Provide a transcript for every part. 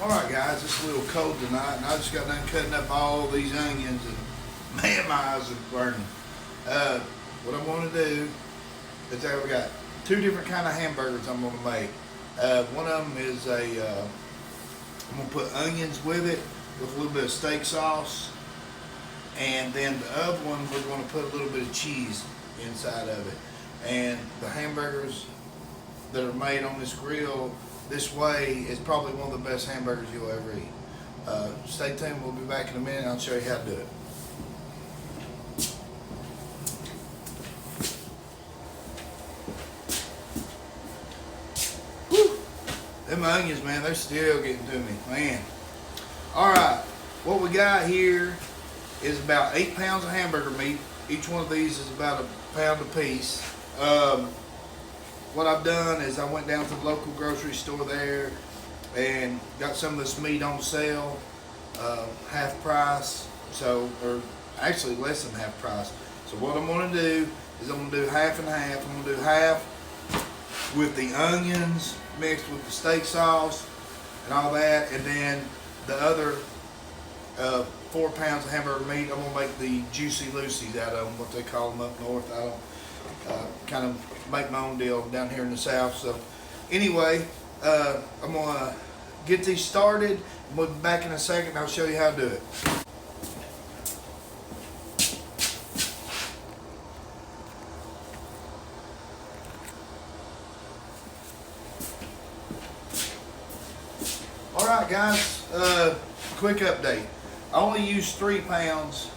Alright guys, it's a little cold tonight and I just got done cutting up all these onions and man, my eyes are burning. What I'm going to do is I've got two different kind of hamburgers I'm going to make. One of them is I'm going to put onions with it with a little bit of steak sauce, and then the other one we're going to put a little bit of cheese inside of it. And the hamburgers that are made on this grill this way is probably one of the best hamburgers you'll ever eat. Stay tuned, we'll be back in a minute and I'll show you how to do it. Whew. Them onions, man, they're still getting to me, man. Alright, what we got here is about 8 pounds of hamburger meat. Each one of these is about a pound a piece. What I've done is I went down to the local grocery store there and got some of this meat on sale, half price, or actually less than half price. So what I'm going to do is I'm going to do half and half. I'm going to do half with the onions mixed with the steak sauce and all that, and then the other 4 pounds of hamburger meat, I'm going to make the juicy Lucy's out of them, what they call them up north. I don't kind of make my own deal down here in the south. So anyway, I'm going to get these started. We'll be back in a second and I'll show you how to do it. Alright guys, quick update. I only used 3 pounds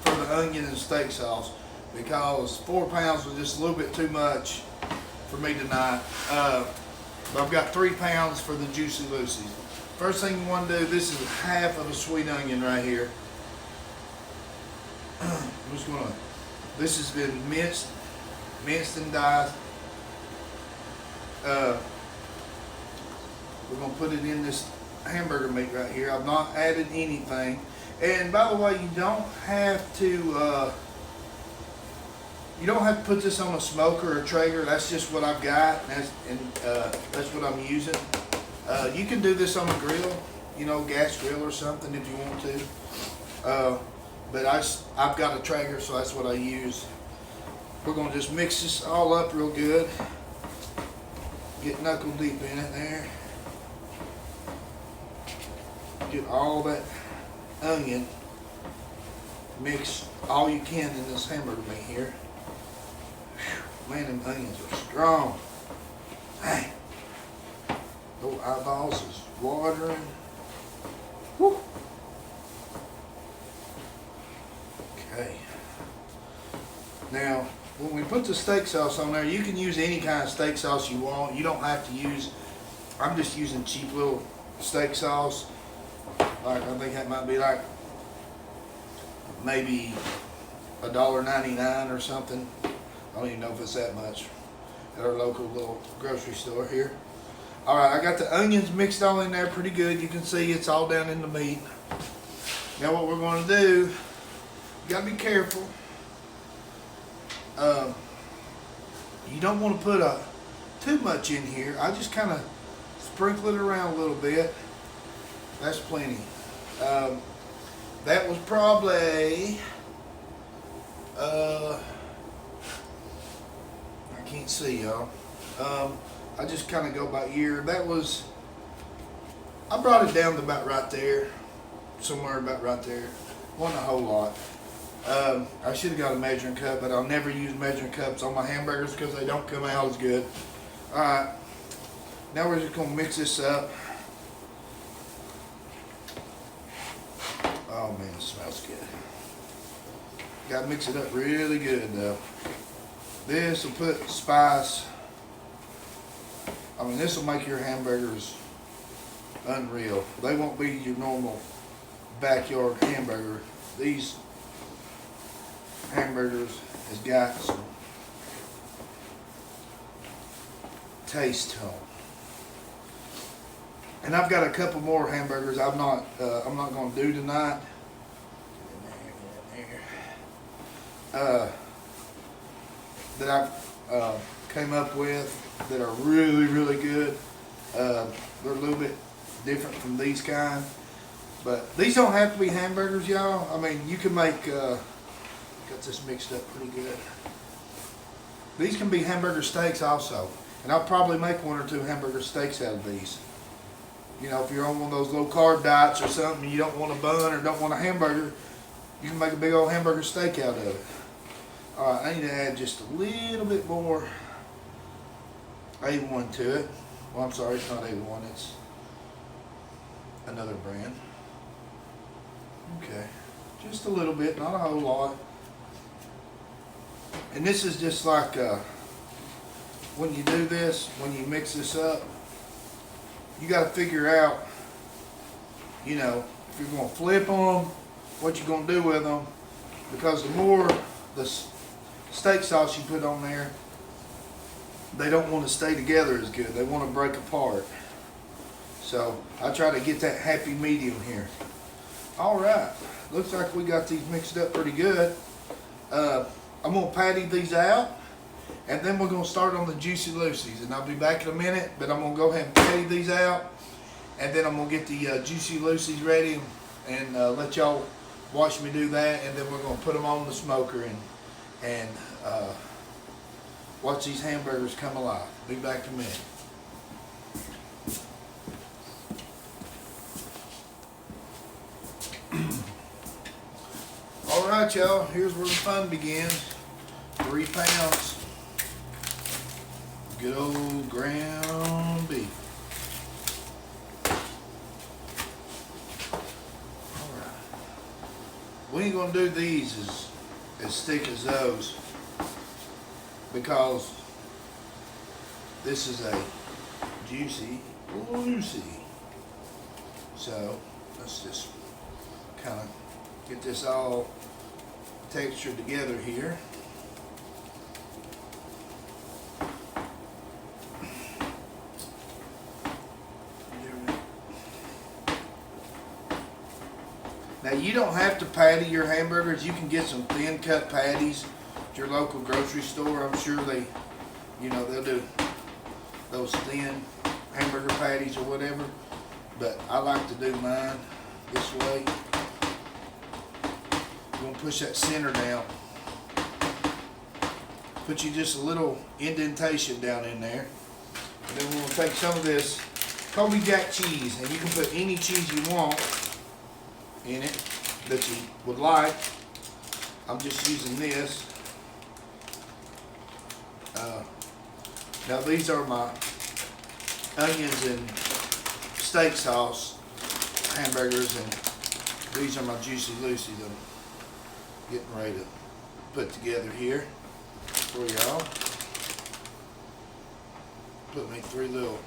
for the onion and steak sauce because 4 pounds was just a little bit too much for me tonight. But I've got 3 pounds for the Juicy Lucy's. First thing you want to do, this is half of a sweet onion right here. I'm just gonna, this has been minced and diced. We're gonna put it in this hamburger meat right here. I've not added anything. And by the way, you don't have to put this on a smoker or a Traeger. That's just what I've got, and that's what I'm using. You can do this on a grill, gas grill or something if you want to. But I've got a Traeger, so that's what I use. We're gonna just mix this all up real good. Get knuckle deep in it there. Get all that onion, mix all you can in this hamburger meat here. Whew, man, them onions are strong. Hey, those eyeballs is watering. Whew. Okay. Now, when we put the steak sauce on there, you can use any kind of steak sauce you want. You don't have to use, I'm just using cheap little steak sauce. Like, I think that might be like maybe $1.99 or something. I don't even know if it's that much at our local little grocery store here. Alright, I got the onions mixed all in there pretty good. You can see it's all down in the meat. Now what we're going to do, you got to be careful. You don't want to put too much in here. I just kind of sprinkle it around a little bit. That's plenty. That was probably, I can't see y'all. I just kind of go by ear. I brought it down to about right there. Somewhere about right there. Wasn't a whole lot. I should have got a measuring cup, but I'll never use measuring cups on my hamburgers because they don't come out as good. Alright, now we're just going to mix this up. Oh man, it smells good. Gotta mix it up really good though. This will put spice. I mean, this will make your hamburgers unreal. They won't be your normal backyard hamburger. These hamburgers has got some taste to them. And I've got a couple more hamburgers I'm not going to do tonight. That I've came up with that are really, really good. They're a little bit different from these kind. But these don't have to be hamburgers, y'all. I mean, you can make, got this mixed up pretty good. These can be hamburger steaks also. And I'll probably make 1 or 2 hamburger steaks out of these. You know, if you're on one of those low carb diets or something, and you don't want a bun or don't want a hamburger, you can make a big old hamburger steak out of it. Alright, I need to add just a little bit more A1 to it. Well, I'm sorry, it's not A1, it's another brand. Okay, just a little bit, not a whole lot. And this is just like when you do this, when you mix this up, you got to figure out, you know, if you're going to flip them, what you're going to do with them, because the more the steak sauce you put on there, they don't want to stay together as good. They want to break apart. So I try to get that happy medium here. All right, looks like we got these mixed up pretty good. I'm gonna patty these out, and then we're gonna start on the Juicy Lucy's, and I'll be back in a minute, but I'm gonna go ahead and patty these out, and then I'm gonna get the Juicy Lucy's ready and let y'all watch me do that, and then we're gonna put them on the smoker and watch these hamburgers come alive. Be back in a minute. Alright, y'all, here's where the fun begins. 3 pounds. Good old ground beef. Alright. We ain't gonna do these as thick as those, because this is a Juicy Lucy. So let's just kind of get this all textured together here. Now you don't have to patty your hamburgers. You can get some thin cut patties at your local grocery store. I'm sure they, you know, they'll do those thin hamburger patties or whatever. But I like to do mine this way. You're gonna push that center down. Put you just a little indentation down in there. And then we're gonna take some of this Colby Jack cheese, and you can put any cheese you want in it that you would like. I'm just using this. Now these are my onions and steak sauce hamburgers, and these are my Juicy Lucy that I'm getting ready to put together here for y'all. Put me 3 little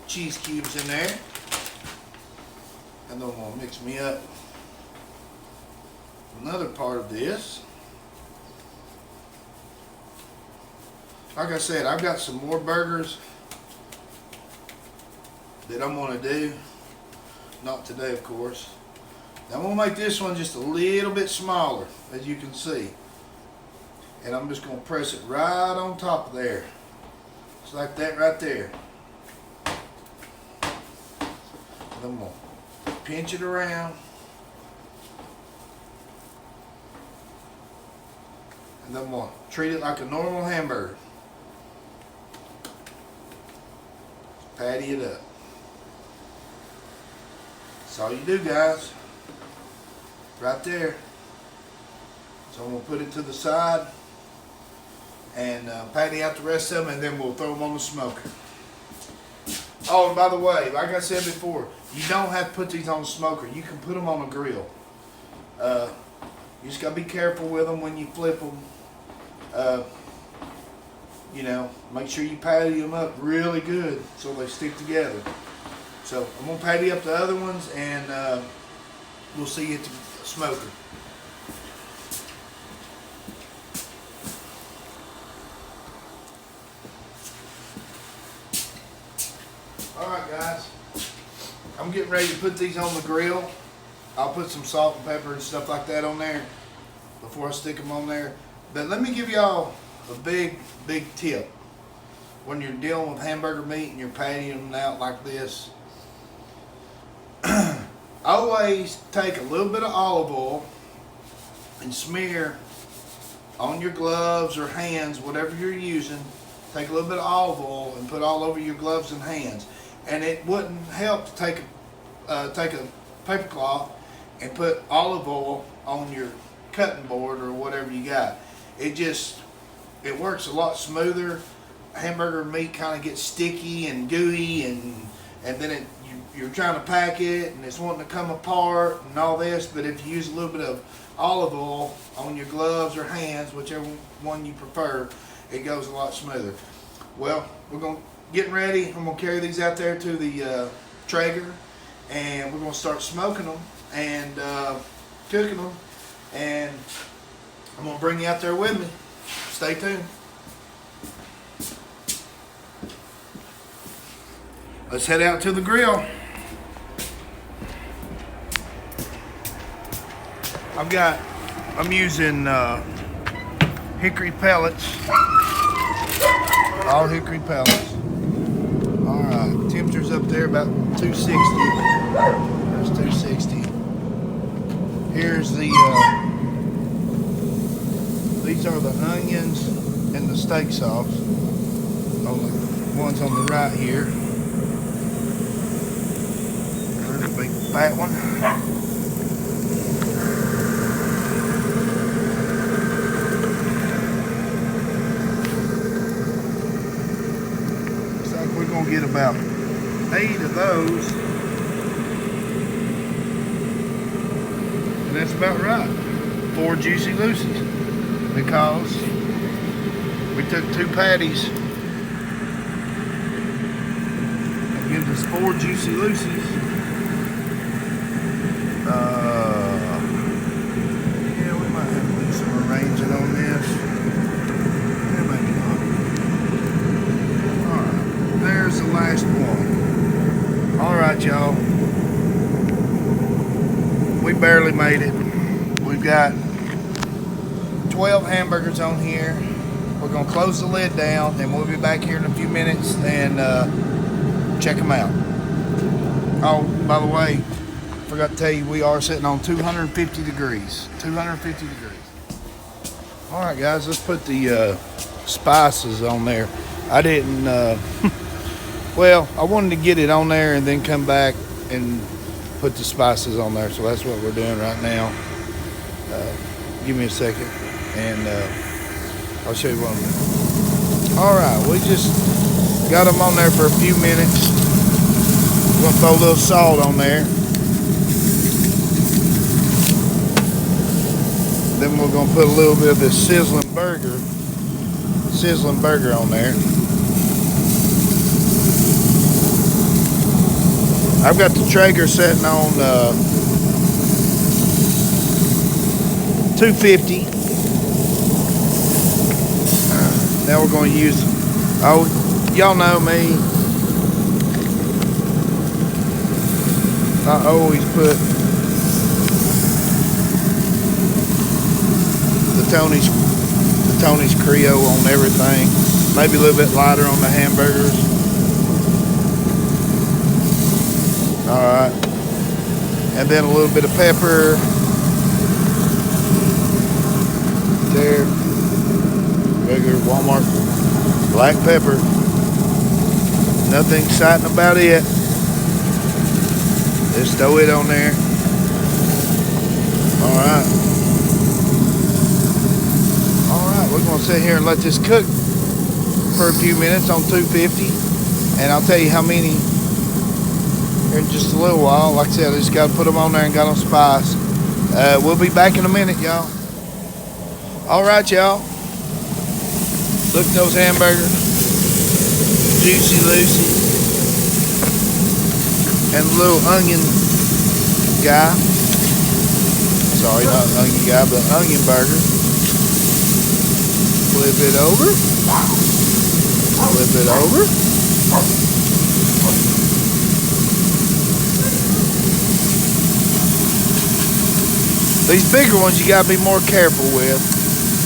cheese cubes in there, and then I'm gonna mix me up another part of this. Like I said, I've got some more burgers that I'm gonna do. Not today, of course. Now I'm gonna make this one just a little bit smaller, as you can see. And I'm just gonna press it right on top of there. Just like that right there. And I'm gonna pinch it around. And then I'm gonna treat it like a normal hamburger. Patty it up. That's all you do, guys. Right there. So I'm gonna put it to the side and patty out the rest of them, and then we'll throw them on the smoker. Oh, and by the way, like I said before, you don't have to put these on the smoker. You can put them on a grill. You just gotta be careful with them when you flip them. You know, make sure you patty them up really good so they stick together. So I'm gonna patty up the other ones, and we'll see you at the smoker. Alright guys, I'm getting ready to put these on the grill. I'll put some salt and pepper and stuff like that on there before I stick them on there. But let me give y'all a big tip. When you're dealing with hamburger meat and you're pattying them out like this, always take a little bit of olive oil and smear on your gloves or hands, whatever you're using. Take a little bit of olive oil and put all over your gloves and hands. And it wouldn't help to take a paper cloth and put olive oil on your cutting board or whatever you got. It works a lot smoother. Hamburger meat kind of gets sticky and gooey, and then you're trying to pack it and it's wanting to come apart and all this. But if you use a little bit of olive oil on your gloves or hands, whichever one you prefer, it goes a lot smoother. Well, we're getting ready. I'm gonna carry these out there to the Traeger, and we're gonna start smoking them and cooking them, and I'm gonna bring you out there with me. Stay tuned. Let's head out to the grill. I'm using hickory pellets, all hickory pellets. All right, temperature's up there about 260. There's 260. Here's these are the onions and the steak sauce. On the ones on the right here. There's a big fat one. We're going to get about 8 of those, and that's about right. 4 Juicy Lucy's, because we took 2 patties and gives us 4 Juicy Lucy's. Yeah, we might have to do some arranging on this. Yeah, maybe not. There's the last one. Alright, y'all. We barely made it. We've got 12 hamburgers on here. We're going to close the lid down, and we'll be back here in a few minutes and check them out. Oh, by the way, forgot to tell you, we are sitting on 250 degrees. 250 degrees. Alright, guys, let's put the spices on there. I didn't... Well, I wanted to get it on there and then come back and put the spices on there. So that's what we're doing right now. Give me a second and I'll show you what I'm doing. All right, we just got them on there for a few minutes. We're going to throw a little salt on there. Then we're going to put a little bit of this sizzling burger on there. I've got the Traeger setting on 250. Now we're going to use, y'all know me. I always put the Tony's Creole on everything. Maybe a little bit lighter on the hamburgers. Alright, and then a little bit of pepper there, regular Walmart black pepper, nothing exciting about it, just throw it on there. Alright, we're going to sit here and let this cook for a few minutes on 250, and I'll tell you how many in just a little while. Like I said, I just got to put them on there and got them spiced. We'll be back in a minute, y'all. Alright, y'all. Look at those hamburgers. Juicy Lucy. And the little onion guy. Sorry, not onion guy, but onion burger. Flip it over. Flip it over. These bigger ones you gotta be more careful with.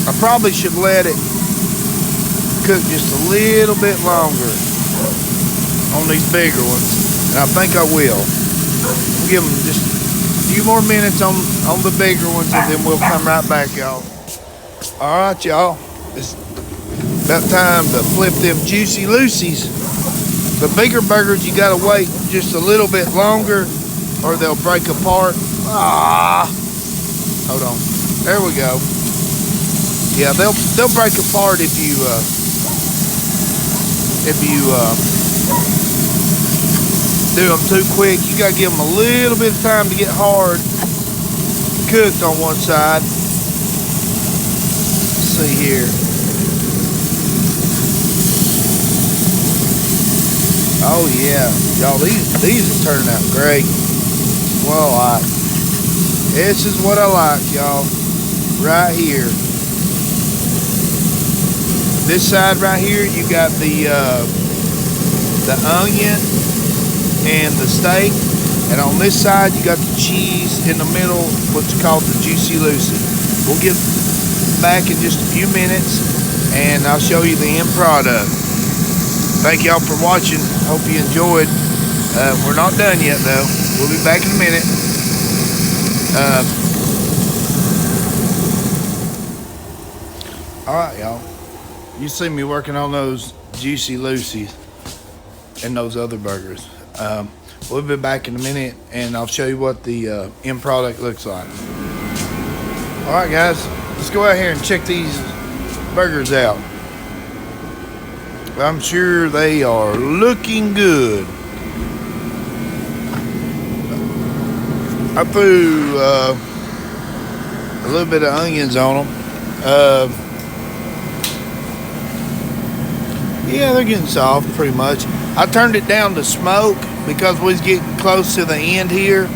I probably should let it cook just a little bit longer on these bigger ones, and I think I will. We'll give them just few more minutes on the bigger ones, and then we'll come right back, y'all. All right, y'all. It's about time to flip them Juicy Lucy's. The bigger burgers, you gotta wait just a little bit longer, or they'll break apart. Hold on. There we go. Yeah, they'll break apart if you do them too quick. You gotta give them a little bit of time to get hard cooked on one side. Let's see here. Oh yeah, y'all, these are turning out great. Well, this is what I like, y'all. Right here. This side right here, you got the onion and the steak, and on this side you got the cheese in the middle, what's called the Juicy Lucy. We'll get back in just a few minutes, and I'll show you the end product. Thank y'all for watching. Hope you enjoyed. We're not done yet though. We'll be back in a minute. All right, y'all. You see me working on those Juicy Lucy's and those other burgers. We'll be back in a minute, and I'll show you what the end product looks like. All right, guys. Let's go out here and check these burgers out. I'm sure they are looking good. I threw a little bit of onions on them. Yeah, they're getting soft pretty much. I turned it down to smoke because we was getting close to the end here,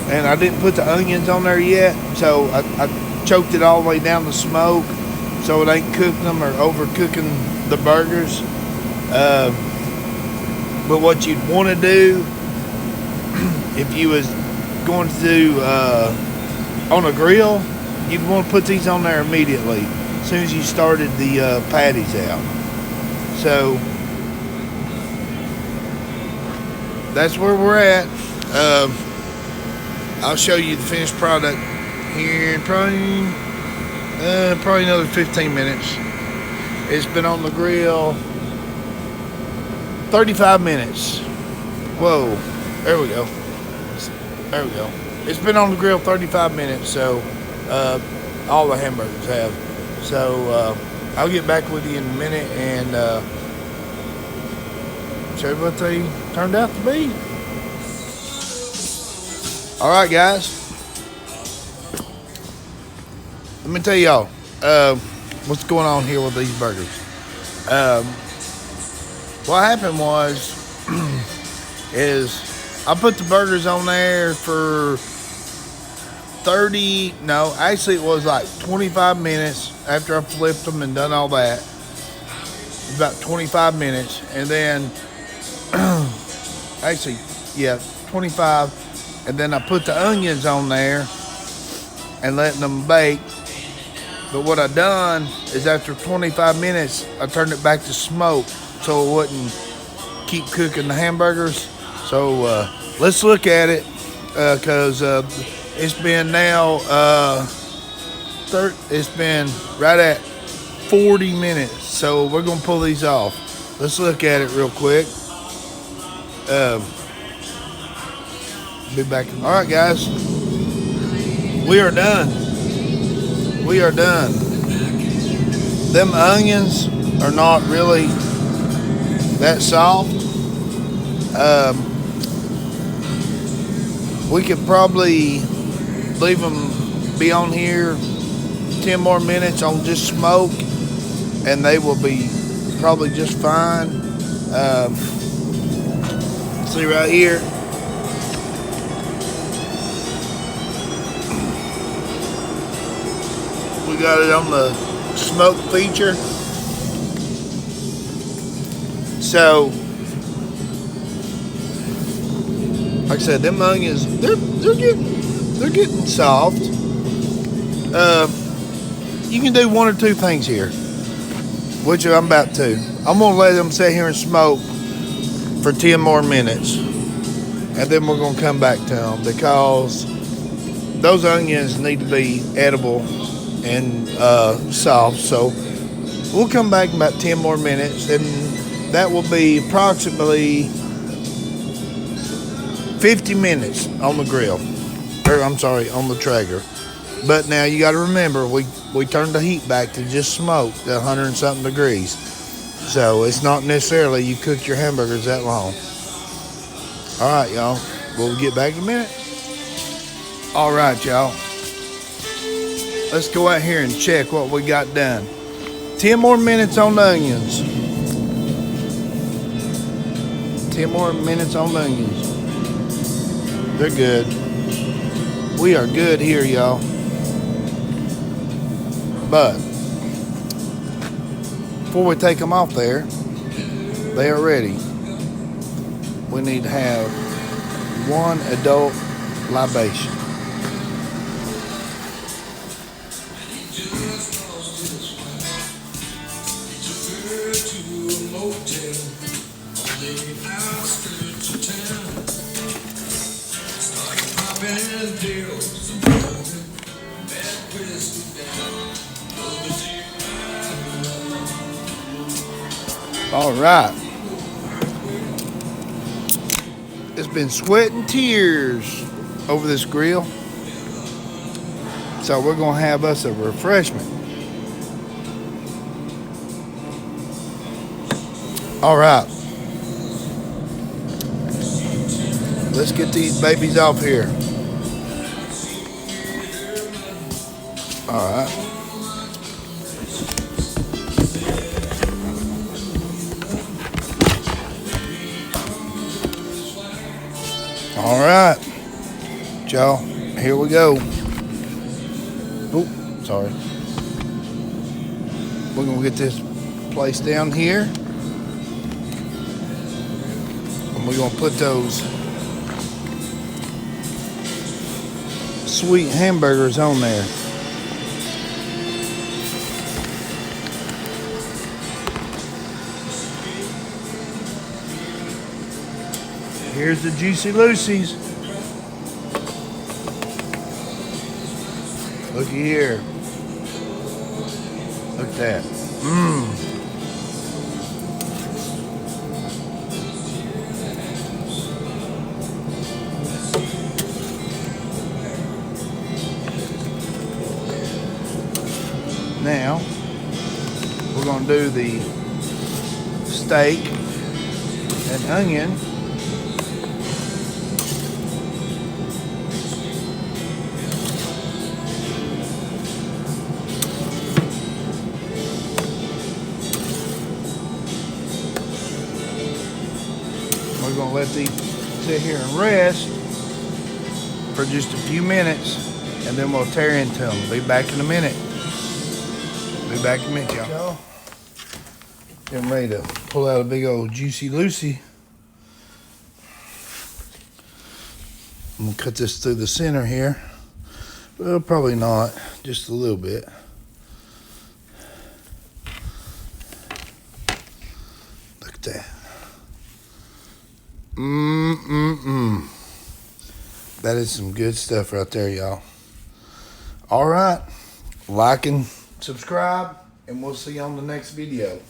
and I didn't put the onions on there yet, so I choked it all the way down to smoke so it ain't cooking them or overcooking the burgers. But what you'd want to do if you was going to do on a grill, you'd want to put these on there immediately as soon as you started the patties out. So that's where we're at. I'll show you the finished product here in probably another 15 minutes. It's been on the grill 35 minutes. Whoa, there we go. There we go. It's been on the grill 35 minutes, so all the hamburgers have. So I'll get back with you in a minute and show you what they turned out to be. All right, guys. Let me tell y'all what's going on here with these burgers. What happened was is I put the burgers on there for 30, it was like 25 minutes after I flipped them and done all that. About 25 minutes, and then 25, and then I put the onions on there and letting them bake. But what I done is after 25 minutes, I turned it back to smoke so it wouldn't keep cooking the hamburgers. So let's look at it because it's been now it's been right at 40 minutes. So we're gonna pull these off. Let's look at it real quick. Be back. All right, guys, we are done. We are done. Them onions are not really that soft. We could probably leave them be on here 10 more minutes on just smoke, and they will be probably just fine. See right here. We got it on the smoke feature. So, like I said, them onions, they're getting soft. You can do one or two things here, which I'm about to. I'm gonna let them sit here and smoke for 10 more minutes, and then we're gonna come back to them because those onions need to be edible and soft. So we'll come back in about 10 more minutes, and that will be approximately 50 minutes on the grill. Or I'm sorry, on the Traeger. But now you got to remember, we turned the heat back to just smoke at 100 and something degrees. So it's not necessarily you cook your hamburgers that long. All right, y'all. We'll get back in a minute. All right, y'all. Let's go out here and check what we got done. 10 more minutes on the onions. 10 more minutes on the onions. They're good. We are good here, y'all. But before we take them off there, they are ready. We need to have one adult libation. All right. It's been sweat and tears over this grill. So we're going to have us a refreshment. All right. Let's get these babies off here. All right. All right, y'all, here we go. Oh, sorry. We're going to get this place down here. And we're going to put those sweet hamburgers on there. Here's the Juicy Lucy's. Looky here. Look at that. Mmm. Now, we're going to do the steak and onion. We're going to let these sit here and rest for just a few minutes, and then we'll tear into them. Be back in a minute. Be back in a minute, y'all. Getting ready to pull out a big old Juicy Lucy. I'm going to cut this through the center here. Well, probably not. Just a little bit. Look at that. That is some good stuff right there, y'all. All right. Like and subscribe, and we'll see you on the next video.